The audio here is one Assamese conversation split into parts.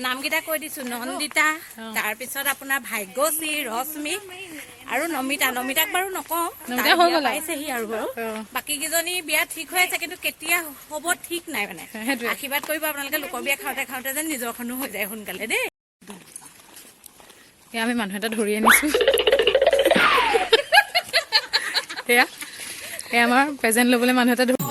নামকেইটা কৈ দিছোঁ নন্দিতা তাৰপিছত আপোনাৰ ভাগ্যশ্ৰী ৰশ্মি আৰু নমিতাক বাৰু নকওঁ পাইছেহি আৰু বাৰু বাকী কেইজনী বিয়া ঠিক হৈ আছে কিন্তু কেতিয়া হ'ব ঠিক নাই মানে আশীৰ্বাদ কৰিব আপোনালোকে লোকৰ বিয়া খাওঁতে খাওঁতে যেন নিজৰখনো হৈ যায় সোনকালে দেই আমি মানুহ এটা ধৰি আনিছোঁ এয়া আমাৰ প্ৰেজেণ্ট ল'বলৈ মানুহ এটা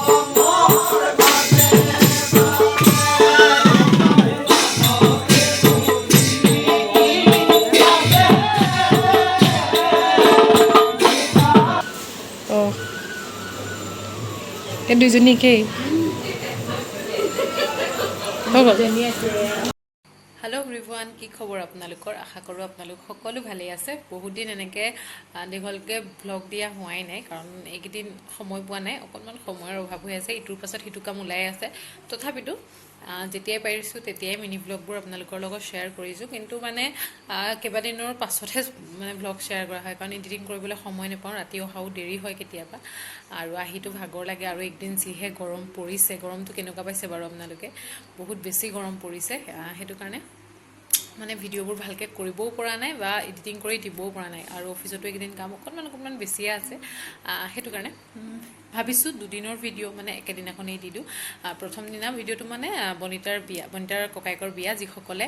দুইজনী একেই হেল্ল' এভৰিৱান কি খবৰ আপোনালোকৰ আশা কৰোঁ আপোনালোক সকলো ভালেই আছে বহুত দিন এনেকৈ দীঘলকৈ ভ্লগ দিয়া হোৱাই নাই কাৰণ এইকেইদিন সময় পোৱা নাই অকণমান সময়ৰ অভাৱ হৈ আছে ইটোৰ পাছত সিটো কাম ওলাই আছে তথাপিতো যেতিয়াই পাৰিছোঁ তেতিয়াই মিনি ভ্লগবোৰ আপোনালোকৰ লগত শ্বেয়াৰ কৰিছোঁ কিন্তু মানে কেইবাদিনৰ পাছতহে মানে ভ্লগ শ্বেয়াৰ কৰা হয় কাৰণ এডিটিং কৰিবলৈ সময় নাপাওঁ ৰাতি অহাও দেৰি হয় কেতিয়াবা আৰু আহিতো ভাগৰ লাগে আৰু একদিন যিহে গৰম পৰিছে গৰমটো কেনেকুৱা পাইছে বাৰু আপোনালোকে বহুত বেছি গৰম পৰিছে সেইটো কাৰণে মানে ভিডিঅ'বোৰ ভালকৈ কৰিবও পৰা নাই বা এডিটিং কৰি দিবও পৰা নাই আৰু অফিচতো এইকেইদিন কাম অকণমান বেছিয়ে আছে সেইটো কাৰণে ভাবিছোঁ দুদিনৰ ভিডিঅ' মানে একেদিনাখনেই দি দিওঁ প্ৰথম দিনা ভিডিঅ'টো মানে বনিতাৰ ককায়েকৰ বিয়া যিসকলে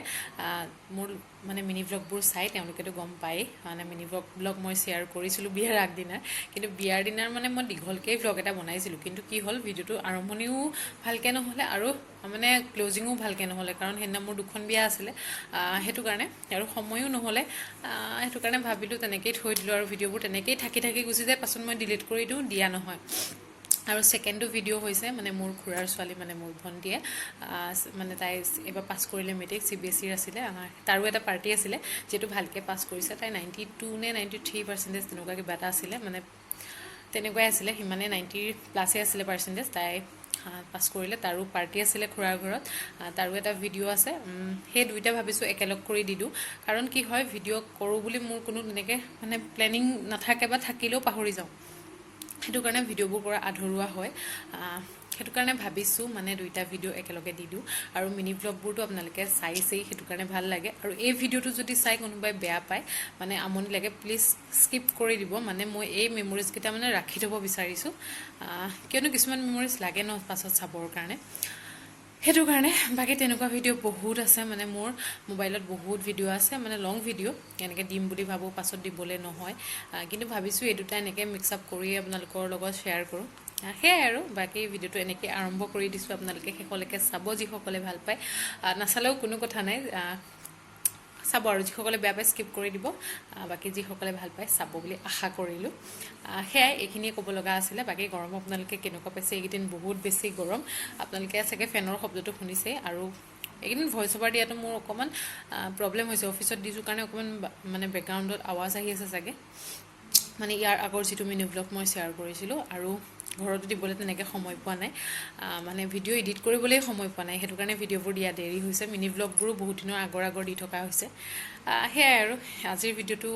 মোৰ মানে মিনি ভ্লগবোৰ চাই তেওঁলোকেতো গম পায় মানে মিনি ভ্লগ মই শ্বেয়াৰ কৰিছিলোঁ বিয়াৰ আগদিনা কিন্তু বিয়াৰ দিনাৰ মানে মই দীঘলকৈ ভ্লগ এটা বনাইছিলোঁ কিন্তু কি হ'ল ভিডিঅ'টো আৰম্ভণিও ভালকৈ নহ'লে আৰু মানে ক্লজিঙো ভালকৈ নহ'লে কাৰণ সেইদিনা মোৰ দুখন বিয়া আছিলে সেইটো কাৰণে আৰু সময়ো নহ'লে সেইটো কাৰণে ভাবিলোঁ তেনেকেই থৈ দিলোঁ আৰু ভিডিঅ'বোৰ তেনেকেই থাকি গুচি যায় পাছত মই ডিলিট কৰি দিওঁ দিয়া নহয় আৰু ছেকেণ্ডটো ভিডিঅ' হৈছে মানে মোৰ খুৰাৰ ছোৱালী মানে মোৰ ভণ্টীয়ে মানে তাই এবাৰ পাছ কৰিলে মেট্ৰিক CBSEৰ আছিলে তাৰো এটা পাৰ্টি আছিলে যিহেতু ভালকৈ পাছ কৰিছে তাই 92 নে 93% তেনেকুৱা কিবা এটা আছিলে মানে তেনেকুৱাই আছিলে সিমানে 90+ আছিলে পাৰ্চেণ্টেজ তাই পাছ কৰিলে তাৰো পাৰ্টি আছিলে খুৰাৰ ঘৰত তাৰো এটা ভিডিঅ' আছে সেই দুইটা ভাবিছোঁ একেলগ কৰি দি দিওঁ কাৰণ কি হয় ভিডিঅ' কৰোঁ বুলি মোৰ কোনো তেনেকৈ মানে প্লেনিং নাথাকে বা থাকিলেও পাহৰি যাওঁ সেইটো কাৰণে ভিডিঅ'বোৰ কৰা আধৰুৱা হয় সেইটো কাৰণে ভাবিছোঁ মানে দুইটা ভিডিঅ' একেলগে দি দিওঁ আৰু মিনি ভ্লগবোৰতো আপোনালোকে চাইছেই সেইটো কাৰণে ভাল লাগে আৰু এই ভিডিঅ'টো যদি চাই কোনোবাই বেয়া পায় মানে আমনি লাগে প্লিজ স্কিপ কৰি দিব মানে মই এই মেমৰিজকেইটা মানে ৰাখি থ'ব বিচাৰিছোঁ কিয়নো কিছুমান মেমৰিজ লাগে ন পাছত চাবৰ কাৰণে সেইটো কাৰণে বাকী তেনেকুৱা ভিডিঅ' বহুত আছে মানে মোৰ মোবাইলত বহুত ভিডিঅ' আছে মানে লং ভিডিঅ' এনেকৈ দিম বুলি ভাবোঁ পাছত দিবলৈ নহয় কিন্তু ভাবিছোঁ এই দুটা এনেকৈ মিক্স আপ কৰি আপোনালোকৰ লগত শ্বেয়াৰ কৰোঁ সেয়াই আৰু বাকী ভিডিঅ'টো এনেকৈ আৰম্ভ কৰি দিছোঁ আপোনালোকে শেষলৈকে চাব যিসকলে ভাল পায় নাচালেও কোনো কথা নাই চাব আৰু যিসকলে বেয়া পায় স্কিপ কৰি দিব বাকী যিসকলে ভাল পায় চাব বুলি আশা কৰিলোঁ সেয়াই এইখিনিয়ে ক'ব লগা আছিলে বাকী গৰম আপোনালোকে কেনেকুৱা পাইছে এইকেইদিন বহুত বেছি গৰম আপোনালোকে চাগে ফেনৰ শব্দটো শুনিছে আৰু এইকেইদিন ভইচ অভাৰ দিয়াটো মোৰ অকণমান প্ৰব্লেম হৈছে অফিচত দিছোঁ কাৰণে অকণমান মানে বেকগ্ৰাউণ্ডত আৱাজ আহি আছে চাগে মানে ইয়াৰ আগৰ যিটো মিনি ভ্লগ মই শ্বেয়াৰ কৰিছিলোঁ আৰু ঘৰতো দিবলৈ তেনেকৈ সময় পোৱা নাই মানে ভিডিঅ' এডিট কৰিবলৈ সময় পোৱা নাই সেইটো কাৰণে ভিডিঅ'বোৰ দিয়া দেৰি হৈছে মিনি ভ্লগবোৰো বহুত দিনৰ আগৰ দি থকা হৈছে সেয়াই আৰু আজিৰ ভিডিঅ'টো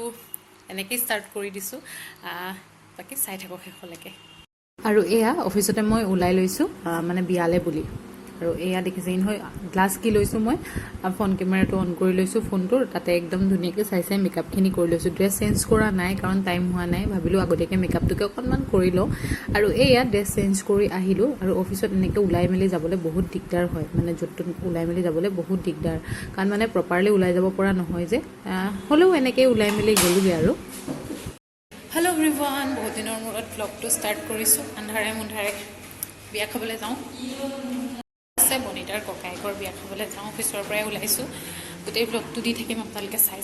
এনেকেই ষ্টাৰ্ট কৰি দিছোঁ বাকী চাই থাকক শেষলৈকে আৰু এয়া অফিচতে মই ওলাই লৈছোঁ মানে বিয়ালে বুলি আৰু এয়া দেখিছে নহয় গ্লাছ কি লৈছোঁ মই ফোন কেমেৰাটো অন কৰি লৈছোঁ ফোনটোৰ তাতে একদম ধুনীয়াকৈ চাই মেকআপখিনি কৰি লৈছোঁ ড্ৰেছ চেঞ্জ কৰা নাই কাৰণ টাইম হোৱা নাই ভাবিলোঁ আগতীয়াকৈ মেকআপটোকে অকণমান কৰি লওঁ আৰু এয়া ড্ৰেছ চেঞ্জ কৰি আহিলোঁ আৰু অফিচত এনেকৈ ওলাই মেলি যাবলৈ বহুত দিগদাৰ হয় মানে য'ত ওলাই মেলি যাবলৈ বহুত দিগদাৰ কাৰণ মানে প্ৰপাৰলি ওলাই যাব পৰা নহয় যে হ'লেও এনেকৈ ওলাই মেলি গ'লোগৈ আৰু হেল্ল' এভৰিৱান বহুত দিনৰ মূৰত ভ্লগটো ষ্টাৰ্ট কৰিছোঁ আন্ধাৰে মুন্ধাৰে বিয়া খাবলৈ যাওঁ বনিতাৰ ককায়েকৰ বিয়া খাবলৈ যাওঁ অফিচৰ পৰাই ওলাইছোঁ গোটেই ভ্লগটো দি থাকিম আপোনালোকে চাই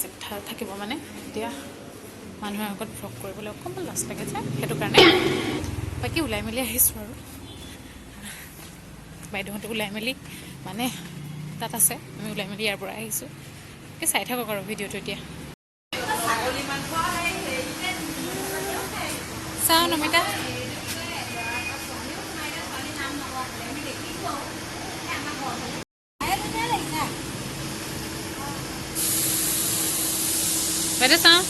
থাকিব মানে এতিয়া মানুহৰ আগত ভ্লগ কৰিবলৈ অকণমান লাজ লাগে যে সেইটো কাৰণে বাকী ওলাই মেলি আহিছোঁ আৰু বাইদেউহঁতে ওলাই মেলি মানে তাত আছে আমি ওলাই মেলি ইয়াৰ পৰা আহিছোঁ চাই থাকক আৰু ভিডিঅ'টো এতিয়া চাওঁ নমিতা বাইদেউ চাওঁ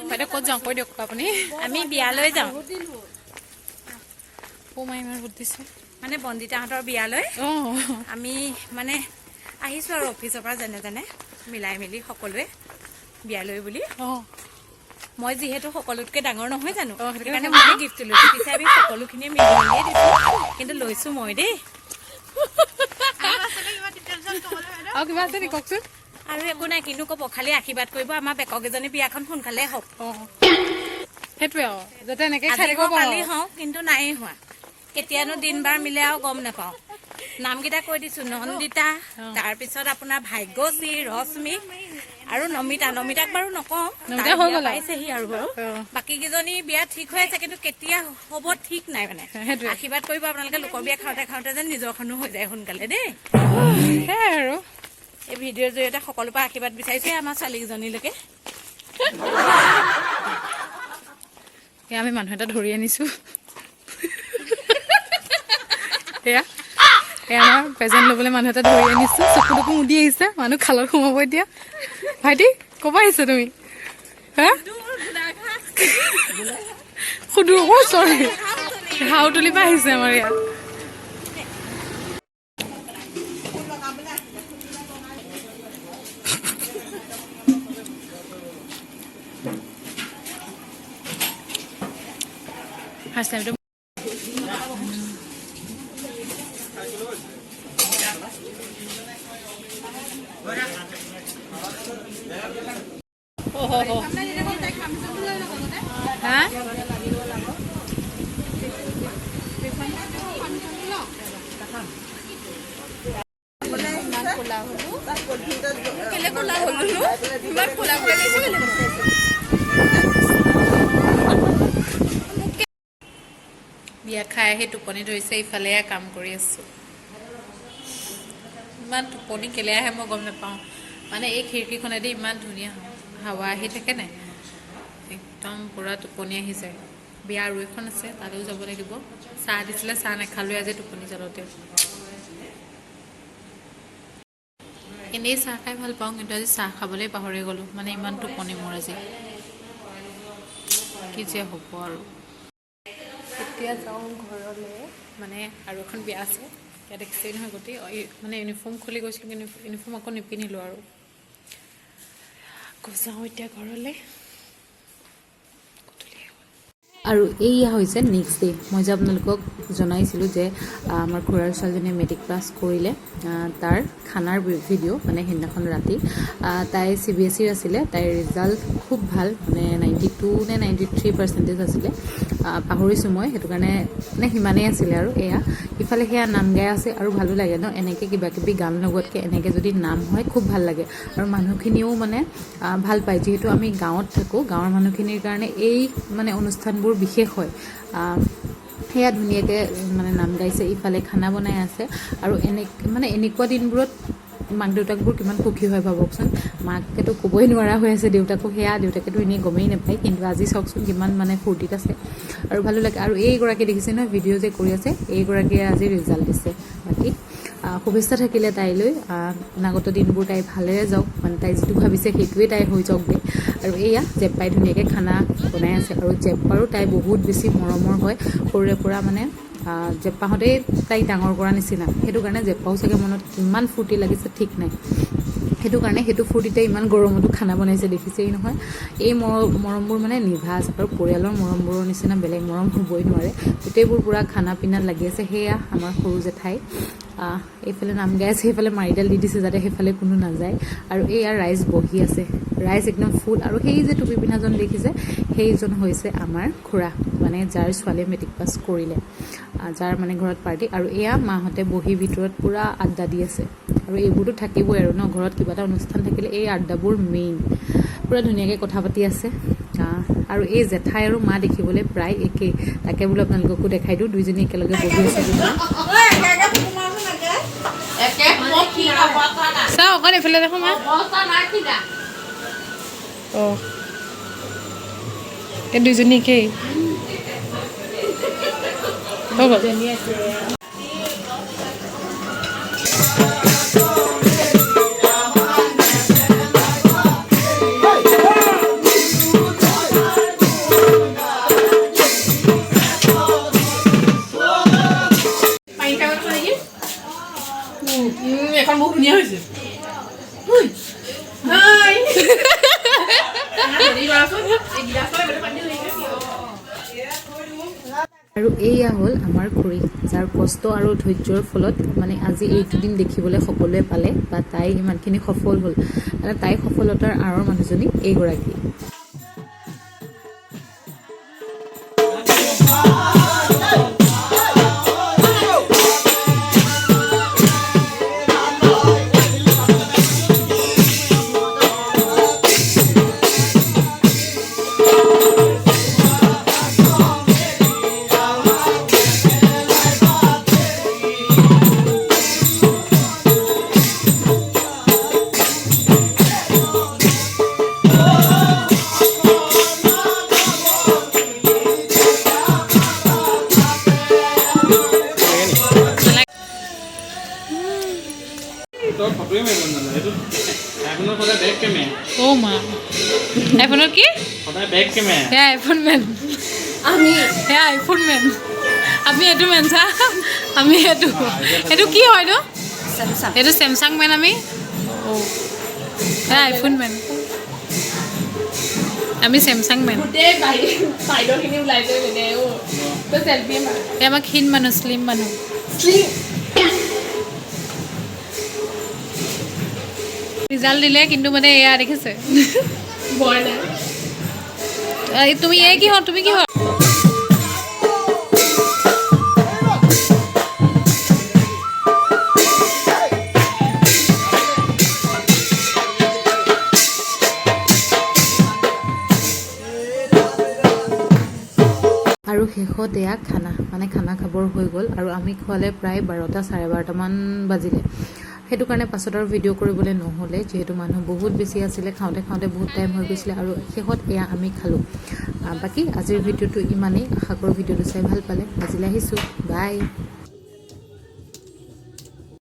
বাইদেউ ক'ত যাওঁ কৈ দিয়ক আপুনি আমি বিয়ালৈ যাওঁ মাই ইমান বুট দিছে মানে বন্দিতাহঁতৰ বিয়ালৈ আমি মানে আহিছোঁ আৰু অফিচৰ পৰা যেনে তেনে মিলাই মেলি সকলোৱে বিয়ালৈ বুলি। মই যিহেতু সকলোতকৈ ডাঙৰ নহয় জানো, সেইকাৰণে মই গিফ্ট লৈছোঁ। পিছে আমি সকলোখিনিয়ে মিলি মেলিয়ে দিছোঁ, কিন্তু লৈছোঁ মই দেই। কিবা আছে নেকি কওকচোন? আৰু একো নাই, কিন্তু ক'ব খালি আশীৰ্বাদ কৰিব আমাৰ বেককেইজনী বিয়াখন সোনকালে হওক। সেইটোৱে আৰু যাতে এনেকৈ কালি হওঁ, কিন্তু নাই হোৱা। কেতিয়ানো দিন বাৰ মিলে আৰু গম নাপাওঁ। নামকেইটা কৈ দিছোঁ, নন্দিতা, তাৰপিছত আপোনাৰ ভাগ্যশ্ৰী, ৰশ্মি আৰু নমিতা। নমিতাক বাৰু নকওঁ, পাইছেহি আৰু বাৰু। বাকী কেইজনী বিয়া ঠিক হৈ আছে, কিন্তু কেতিয়া হ'ব ঠিক নাই। মানে আশীৰ্বাদ কৰিব আপোনালোকে, লোকৰ বিয়া খাওঁতে খাওঁতে যেন নিজৰখনো হৈ যায় সোনকালে দেই। সেয়াই আৰু এই ভিডিঅ'ৰ জৰিয়তে সকলোৰে পৰা আশীৰ্বাদ বিচাৰিছোঁ আমাৰ ছোৱালীকেইজনীলৈকে। আমি মানুহ এটা ধৰি আনিছোঁ। এয়া আমাৰ প্ৰেজেণ্ট ল'বলৈ মানুহ এটা ধৰি আনিছোঁ। চকু টকু মুদি আহিছে, মানুহ খালত সোমাব এতিয়া। ভাইটি ক'ৰ পৰা আহিছা তুমি? হা সুধো চৰি, হাউতলিৰ পৰা আহিছে আমাৰ ইয়াত। ফাৰ্ষ্ট টাইমটো বিয়া খাই আহি টোপনি ধৰিছে, ইফালে কাম কৰি আছোঁ। ইমান টোপনি কেলে আহে মই গম নাপাওঁ। মানে এই খিৰিকীখনেদি ইমান ধুনীয়া হাৱা আহি থাকে নাই, একদম পূৰা টোপনি আহি যায়। বিয়া আৰু এখন আছে, তালৈও যাব লাগিব। চাহ দিছিলে, চাহ নাখালোৱে আজি টোপনি জালতে। এনেই চাহ খাই ভাল পাওঁ, কিন্তু আজি চাহ খাবলৈ পাহৰি গ'লোঁ। মানে ইমান টোপনি মোৰ আজি, কি যে হ'ব আৰু। এতিয়া যাওঁ ঘৰলৈ, মানে আৰু এখন বিয়া আছে। ইয়াত দেখিছেই নহয় গোটেই, মানে ইউনিফৰ্ম খুলি গৈছিলোঁ, কিন্তু ইউনিফৰ্ম আকৌ নিপিন্ধিলোঁ আৰু। আকৌ যাওঁ এতিয়া ঘৰলৈ। আৰু এইয়া হৈছে নেক্সট ডে'। মই যে আপোনালোকক জনাইছিলোঁ যে আমাৰ খুৰাৰ ছোৱালীজনীয়ে মেট্ৰিক পাছ কৰিলে, তাৰ খানাৰ ভিডিঅ', মানে সেইদিনাখন ৰাতি। তাই CBSEৰ আছিলে, তাইৰ ৰিজাল্ট খুব ভাল, মানে 92 নে 93% আছিলে, পাহৰিছোঁ মই, সেইটো কাৰণে মানে সিমানেই আছিলে আৰু। এয়া ইফালে সেয়া নাম গাই আছে, আৰু ভালো লাগে ন এনেকৈ কিবা কিবি গান লগোৱাতকৈ এনেকৈ যদি নাম হয় খুব ভাল লাগে। আৰু মানুহখিনিও মানে ভাল পায়, যিহেতু আমি গাঁৱত থাকোঁ, গাঁৱৰ মানুহখিনিৰ কাৰণে এই মানে অনুষ্ঠানবোৰ বিশেষ হয়। সেয়া ধুনীয়াকৈ মানে নাম গাইছে, ইফালে খানা বনাই আছে। আৰু মানে এনেকুৱা দিনবোৰত মাক দেউতাকবোৰ কিমান সুখী হয় ভাবকচোন। মাকেতো ক'বই নোৱাৰা হৈ আছে দেউতাকো, সেয়া দেউতাকেতো এনেই গমেই নাপায়, কিন্তু আজি চাওকচোন কিমান মানে ফূৰ্তিত আছে আৰু ভালো লাগে। আৰু এইগৰাকী দেখিছে নহয় ভিডিঅ' যে কৰি আছে, এইগৰাকীয়ে আজি ৰিজাল্ট দিছে। বাকী শুভেচ্ছা থাকিলে তাইলৈ, অনাগত দিনবোৰ তাই ভালেৰে যাওক, মানে তাই যিটো ভাবিছে সেইটোৱে তাই হৈ যাওক দেই। আৰু এয়া জেপ্পাই ধুনীয়াকৈ খানা বনাই আছে, আৰু জেপ্পাৰো তাই বহুত বেছি মৰমৰ হয় সৰুৰে পৰা। মানে জেপ্পাহঁতেই তাইক ডাঙৰ কৰা নিচিনা, সেইটো কাৰণে জেপ্পাও চাগে মনত কিমান ফূৰ্তি লাগিছে ঠিক নাই। সেইটো কাৰণে সেইটো ফূৰ্তিতে ইমান গৰমতো খানা বনাইছে, দেখিছেই নহয়। এই মৰমবোৰ মানে নিভাঁজ, আৰু পৰিয়ালৰ মৰমবোৰৰ নিচিনা বেলেগ মৰম হ'বই নোৱাৰে। গোটেইবোৰ পূৰা খানা পিনাত লাগি আছে। সেয়া আমাৰ সৰু জেঠাই এইফালে নাম গাই আছে, সেইফালে মাৰিডাল দি দিছে যাতে সেইফালে কোনো নাযায়। আৰু এইয়া ৰাইজ বহি আছে, ৰাইজ একদম ফুল। আৰু সেই যে টুপি পিন্ধাজন দেখিছে, সেইজন হৈছে আমাৰ খুৰা, মানে যাৰ ছোৱালীয়ে মেট্ৰিক পাছ কৰিলে, যাৰ মানে ঘৰত পাৰ্টি। আৰু এয়া মাহঁতে বহি ভিতৰত পূৰা আড্ডা দি আছে। আৰু এইবোৰতো থাকিবই আৰু ন, ঘৰত কিবা এটা অনুষ্ঠান থাকিলে এই আড্ডাবোৰ মেইন। পূৰা ধুনীয়াকৈ কথা পাতি আছে। আৰু এই জেঠাই আৰু মা দেখিবলৈ প্ৰায় একেই, তাকে বোলো আপোনালোককো দেখাই দিওঁ। দুইজনী একেলগে বহি আছে কিন্তু চাওঁ অকণ এইফালে দেখো মা। অঁ এই দুইজনী একেই হৈ গ'ল। এখন বহুত ধুনীয়া হৈছে আৰু এয়া হ'ল আমাৰ খুৰী, যাৰ কষ্ট আৰু ধৈৰ্যৰ ফলত মানে আজি এইটো দিন দেখিবলৈ সকলোৱে পালে বা তাই ইমানখিনি সফল হ'ল। মানে তাইৰ সফলতাৰ আঁৰৰ মানুহজনী এইগৰাকী। অ' মা আইফোনৰ কি? সেয়া আইফোন মেন। সেয়া আইফোন মেন। আমি এইটো মেন চা, আমি এইটো কি হয় এইটো? এইটো চেমচাং মেন আমি। অ' সেয়া আইফোন মেন, আমি চেমচাং মেন। এই আমাৰ ক্ষীণ মানুহ, শ্লিম মানুহ। ৰিজাল্ট দিলে কিন্তু মানে এয়া দেখিছে তুমি এই কি হয়, তুমি কি হয়? আৰু শেষত এয়া খানা, মানে খানা খাবৰ হৈ গ'ল আৰু আমি খোৱালে প্ৰায় 12টা 12:30মান বাজিলে। সেইটো কাৰণে পাছত আৰু ভিডিঅ' কৰিবলৈ নহ'লে, যিহেতু মানুহ বহুত বেছি আছিলে, খাওঁতে খাওঁতে বহুত টাইম হৈ গৈছিলে আৰু শেষত এয়া আমি খালোঁ। বাকী আজিৰ ভিডিঅ'টো ইমানেই। আশা কৰোঁ ভিডিঅ'টো চাই ভাল পালে। আজিলৈ আহিছোঁ, বাই।